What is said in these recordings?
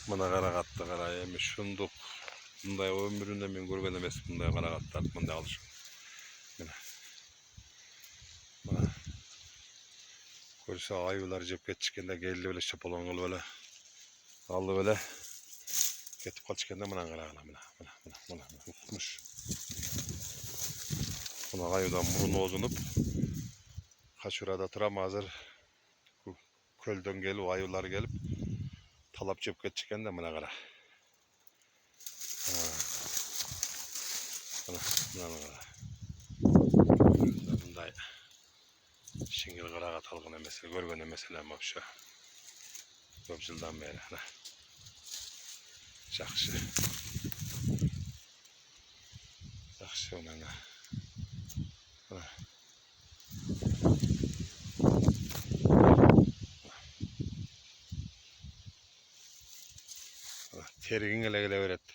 Mana karagatta kara emiş şunduk. Bunday ömründe men görgen emes bunday karagatta bunday alışık. Mana görse ayılar jep ketişkende geldi böyle şapalongul böyle aldı böyle ketip kaçkende mana karagana mana tutmuş. Buna ayıdan burnu ozunup kaçırada tıram hazır kölden gelip ayılar gelip talap jep ketişkende mana kara. Mana kara. Bunday şingil karaga talgın emesel görgön emesel ama şu көп жылдан beri жақсы terigin ele gele berет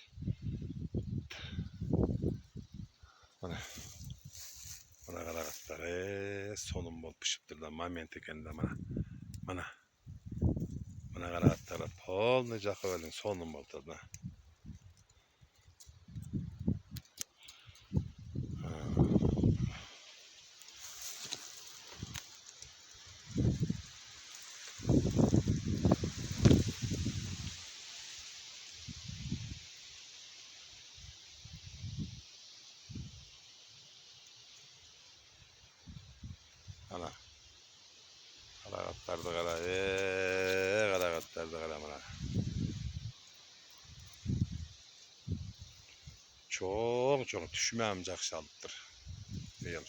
mana karagattар сонун болуп пишиптир да момент экен да mana karagattар полный жакып элең сонун болуптур да ana karagattарды kara karagattарды kara mana çoğ düşmem jakşı alıptır bu yıl.